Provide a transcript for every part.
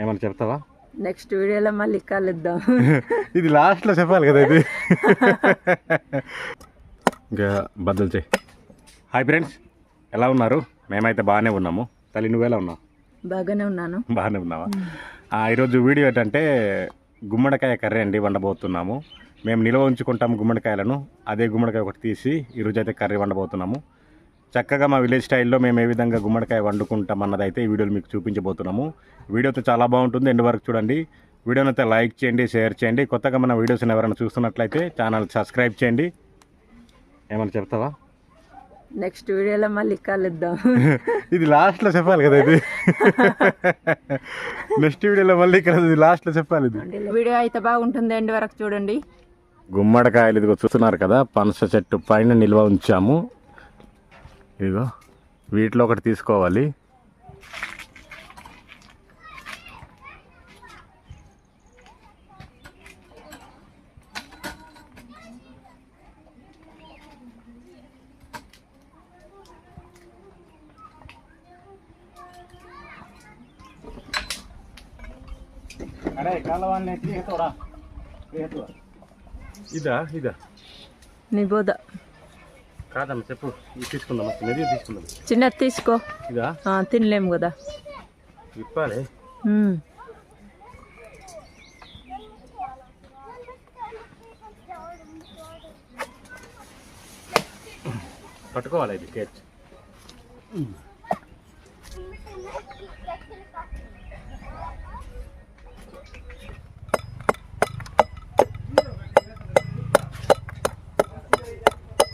ఏమన్నా చెప్తావా? నెక్స్ట్ వీడియోలో మళ్ళీ కలుద్దాం. ఇది లాస్ట్లో చెప్పాలి కదా ఇది. ఇంకా బద్దలు చేయి. హాయ్ ఫ్రెండ్స్, ఎలా ఉన్నారు? మేమైతే బాగానే ఉన్నాము. తల్లి నువ్వెలా ఉన్నావు? బాగానే ఉన్నాను. బాగానే ఉన్నావా? ఈరోజు వీడియో ఏంటంటే గుమ్మడికాయ కర్రీ అండి వండబోతున్నాము. మేము నిల్వ ఉంచుకుంటాము గుమ్మడికాయలను. అదే గుమ్మడికాయ ఒకటి తీసి ఈరోజు అయితే కర్రీ వండబోతున్నాము. చక్కగా మా విలేజ్ స్టైల్లో మేము ఏ విధంగా గుమ్మడికాయ వండుకుంటాం అన్నదైతే ఈ వీడియోలో మీకు చూపించబోతున్నాము. వీడియో అయితే చాలా బాగుంటుంది, ఎండ్ వరకు చూడండి. వీడియోని అయితే లైక్ చేయండి, షేర్ చేయండి. కొత్తగా మన వీడియోస్ని ఎవరైనా చూస్తున్నట్లయితే ఛానల్ సబ్స్క్రైబ్ చేయండి. ఏమన్నా చెప్తావా? నెక్స్ట్ వీడియోలో మళ్ళీ కలుద్దాం. ఇది లాస్ట్లో చెప్పాలి కదా ఇది. నెక్స్ట్ వీడియోలో మళ్ళీ కలుద్దాం, ఇది లాస్ట్లో చెప్పాలి ఇది. వీడియో అయితే బాగుంటుంది, ఎండ్ వరకు చూడండి. గుమ్మడికాయలు ఇదిగో చూస్తున్నారు కదా, పనస చెట్టు పైన నిల్వ ఉంచాము. ఇదిగో వీటిలో ఒకటి తీసుకోవాలి. ఇదా ఇదా నీ బోధ కాదమ్మా, చెప్పు. ఇది తీసుకుందామా? చిన్నది తీసుకుందాం. చిన్నది తీసుకో. ఇదా తినలేము కదా. ఇప్పాలి. పట్టుకోవాలి ఇది కేచ్.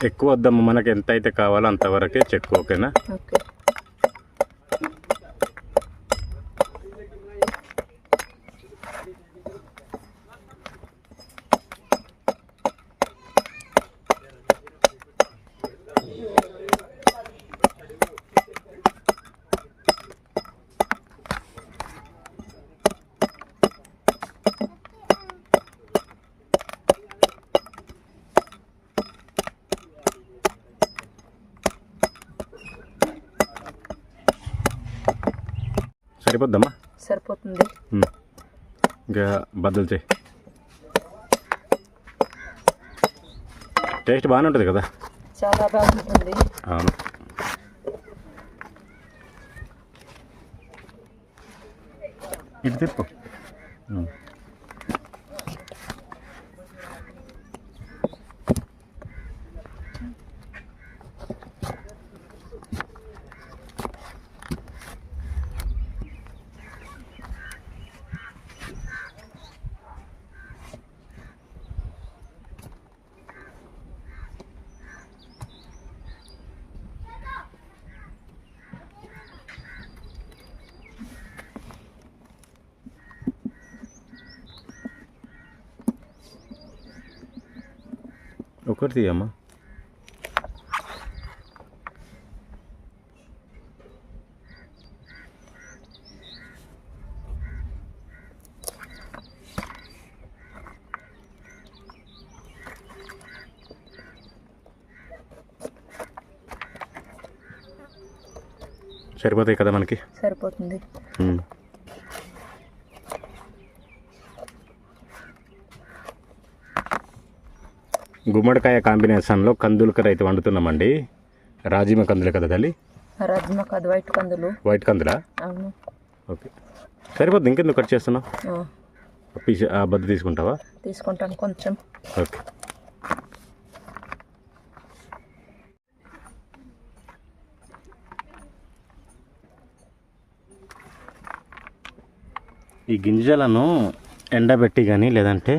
ఎక్కువ వద్దమ్మ, మనకి ఎంత అయితే కావాలో అంతవరకే చెక్కు. ఓకేనా? ఓకే. సరిపోద్దమ్మా? సరిపోతుంది. ఇంకా బద్దలు చేయి. టేస్ట్ బాగానే ఉంటుంది కదా? చాలా బాగుంటుంది. అవును. ఇటు తిప్పు. ఒకటి తీయమ్మా. సరిపోతాయి కదా మనకి? సరిపోతుంది. గుమ్మడికాయ కాంబినేషన్లో కందులు కర్రీ అయితే వండుతున్నామండి. రాజిమ కందులే కదా తల్లి? రాజిమ కాదు, వైట్ కందులు. వైట్ కందులా? అవును. ఓకే, సరిపోద్ది. ఇంకెందుకు కట్ చేస్తున్నావు? పీస్ బద్ద తీసుకుంటావా? తీసుకుంటాను కొంచెం. ఓకే. ఈ గింజలను ఎండబెట్టి కానీ లేదంటే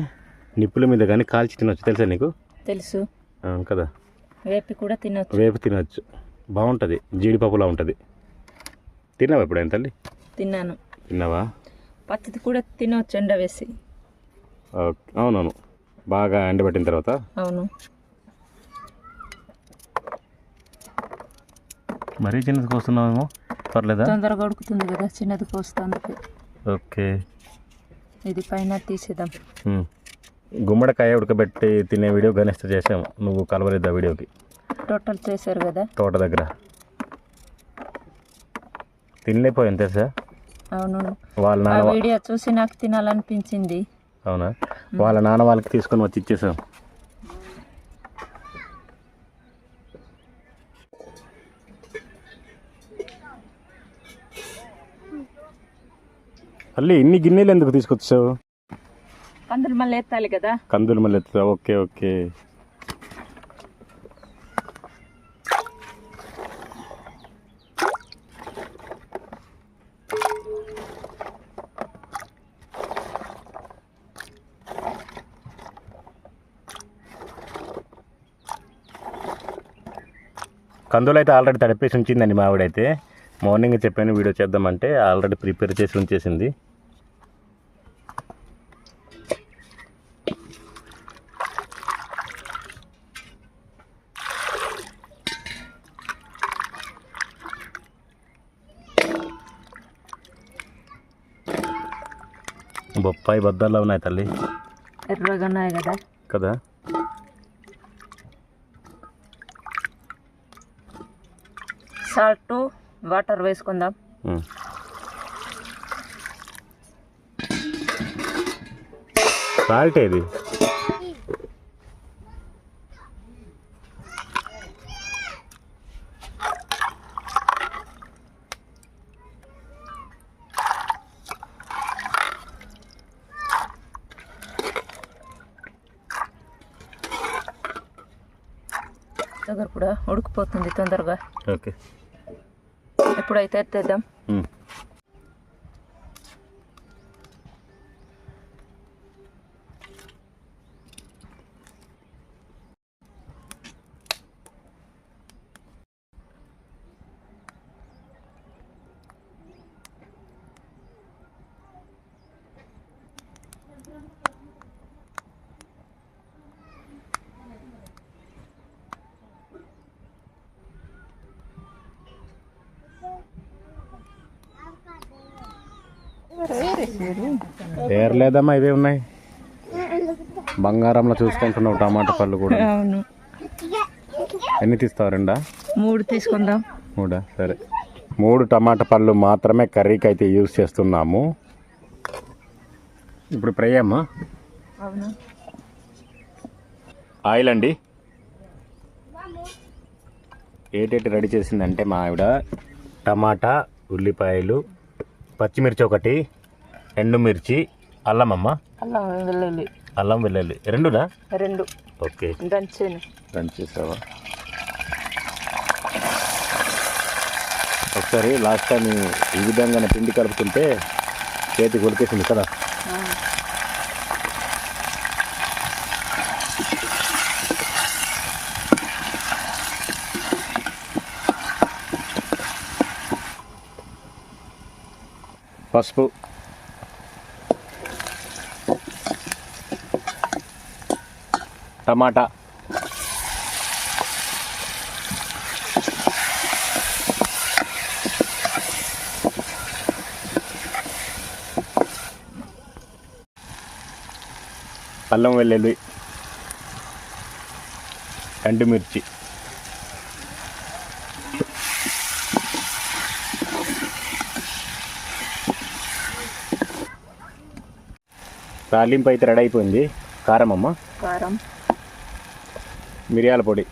నిప్పుల మీద కానీ కాల్చి తినొచ్చు, తెలుసా నీకు? తెలుసు కదా. వేపి కూడా తినొచ్చు. వేపి తినొచ్చు, బాగుంటుంది. జీడిపప్పులా ఉంటుంది. తిన్నావా ఎప్పుడైనా తల్లి? తిన్నాను. తిన్నావా? పచ్చది కూడా తినవచ్చు ఎండ వేసి. అవునవును, బాగా ఎండబెట్టిన తర్వాత. అవును. మరీ చిన్నది కోస్తున్నావేమో, పర్లేదా? తొందరగా ఉడుకుతుంది కదా, చిన్నది కోస్తుంది. ఓకే, ఇది పైన తీసేద్దాం. గుమ్మడికాయ ఉడకబెట్టి తినే వీడియో గణేష్ చేసాము, నువ్వు కలవలేదు ఆ వీడియోకి. టోటల్ చేశారు కదా తోట దగ్గర. తినలేకపోయాను తెలుసా? అవును, వాళ్ళ ఆ నాన్న వీడియో చూసి నాకు తినాలనిపించింది. అవునా, వాళ్ళ నాన్న వాళ్ళకి తీసుకొని వచ్చి ఇచ్చేసాం. మళ్ళీ ఇన్ని గిన్నెలు ఎందుకు తీసుకొచ్చావు? కందులు మళ్ళీ ఎత్తాలి కదా. కందులు మళ్ళీ ఎత్తుతా. Okay okay. కందులు అయితే ఆల్రెడీ తడిపేసి ఉంచిందండి మా ఆవిడైతే. మార్నింగ్ చెప్పాను వీడియో చేద్దామంటే ఆల్రెడీ ప్రిపేర్ చేసి ఉంచేసింది. బొప్పాయి బద్దల్లో ఉన్నాయి తల్లి, ఎర్రగా ఉన్నాయి కదా. కదా. సాల్ట్ వాటర్ వేసుకుందాం. సాల్ట్ ఏది? దగ్గర కూడా ఉడికిపోతుంది తొందరగా. ఓకే, ఎప్పుడైతే ఎత్తేద్దాం. ఏర్లేదమ్మా, ఇవే ఉన్నాయి. బంగారంలో చూసుకుంటున్నావు టమాటా పళ్ళు కూడా. అవును. ఎన్ని తీస్తావు? 2? 3 తీసుకుందాం. 3? సరే, 3 టమాటా పళ్ళు మాత్రమే కర్రీకి అయితే యూజ్ చేస్తున్నాము. ఇప్పుడు ఫ్రై అమ్మా. అవును. ఆయిల్ అండి. ఏటేటి రెడీ చేసిందంటే మా ఆవిడ టమాటా, ఉల్లిపాయలు, పచ్చిమిర్చి 1, ఎండుమిర్చి, అల్లం అమ్మ. అల్లం వెల్లుల్లి. అల్లం వెల్లుల్లి 2నా? 2. ఓకే, దంచేసావా? ఒకసారి లాస్ట్ టైం ఈ విధంగా పిండి కలుపుతుంటే చేతి కొలికేసింది కదా. పసుపు, టమాటా, అల్లం వెల్లుల్లి, ఎండుమిర్చి, తాలింపు అయితే రెడీ అయిపోయింది. కారం అమ్మ. కారం, మిరియాల పొడి,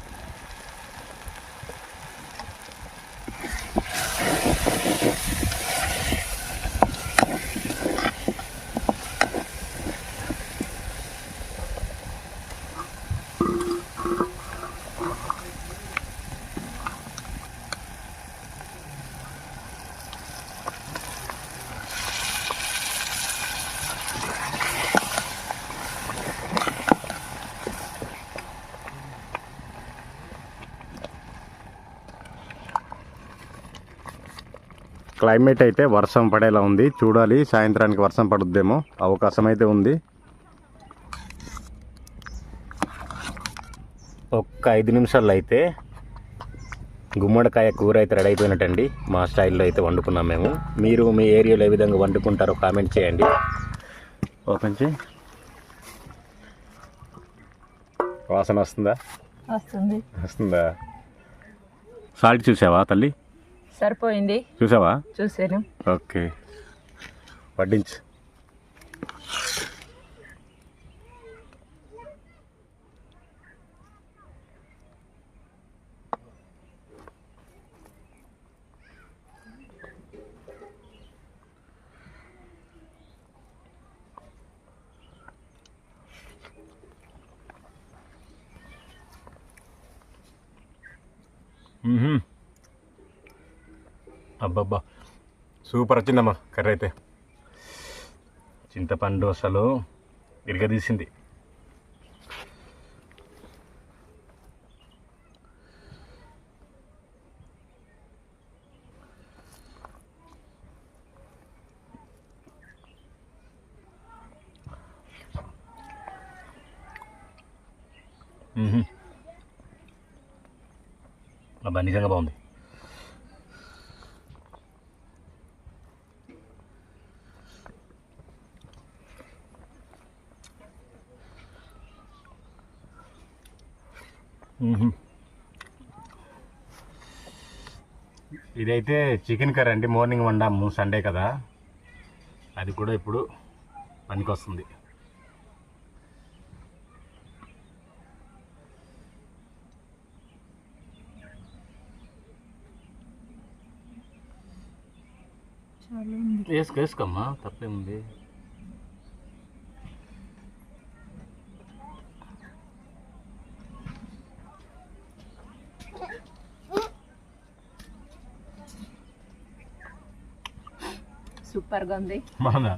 క్లైమేట్ అయితే వర్షం పడేలా ఉంది. చూడాలి, సాయంత్రానికి వర్షం పడుద్దేమో, అవకాశం అయితే ఉంది. ఒక్క 5 నిమిషాల్లో అయితే గుమ్మడికాయ కూర అయితే రెడీ అయిపోయినట్టండి. మా స్టైల్లో అయితే వండుకున్నాం మేము. మీరు మీ ఏరియాలో ఏ విధంగా వండుకుంటారో కామెంట్ చేయండి. ఓపెన్ చేయి. వాసన వస్తుందా? వస్తుందా? సాల్ట్ చూసావా తల్లి? సరిపోయింది. చూసావా? చూసాను. ఓకే, వడ్డించు. అబ్బబ్బా సూపర్ వచ్చిందమ్మా కర్రీ అయితే. చింతపండు అసలు ఇరగదీసింది. అబ్బా నిజంగా బాగుంది. ఇదైతే చికెన్ కర్రీ అండి. మార్నింగ్ వండాము, సండే కదా, అది కూడా ఇప్పుడు పనికి వస్తుంది. వేసుకోమ్మా, తప్పేముంది. సూపర్గా ఉంది. బాగుందా?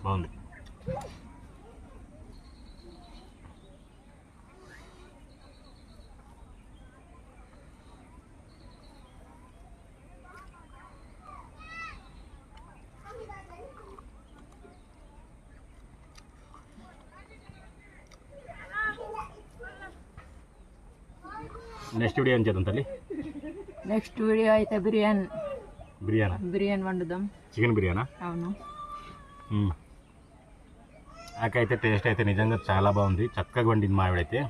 బాగుంది. నెక్స్ట్ వీడియో ఏం చేద్దాం తల్లి? నెక్స్ట్ వీడియో అయితే బిర్యానీ వండుదాం. చికెన్ బిర్యానా? అవును. నాకైతే టేస్ట్ అయితే నిజంగా చాలా బాగుంది. చక్కగా వండింది మా ఆవిడైతే.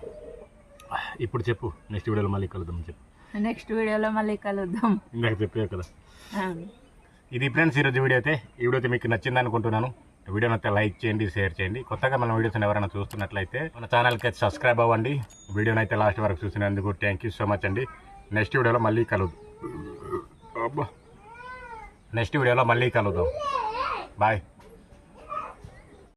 ఇప్పుడు చెప్పు, నెక్స్ట్ వీడియోలో మళ్ళీ కలుద్దాం చెప్పు. నెక్స్ట్ వీడియోలో మళ్ళీ కలుద్దాం. ఇందాక చెప్పావు కదా. ఇది ఫ్రెండ్స్ ఈరోజు వీడియో అయితే. ఈ వీడియో అయితే మీకు నచ్చింది అనుకుంటున్నాను. వీడియోని అయితే లైక్ చేయండి, షేర్ చేయండి. కొత్తగా మన వీడియోస్ ఎవరైనా చూస్తున్నట్లయితే మన ఛానల్కి అయితే సబ్స్క్రైబ్ అవ్వండి. వీడియోని అయితే లాస్ట్ వరకు చూసినందుకు థ్యాంక్ యూ సో మచ్ అండి. నెక్స్ట్ వీడియోలో మళ్ళీ కలుద్దాం. బాయ్.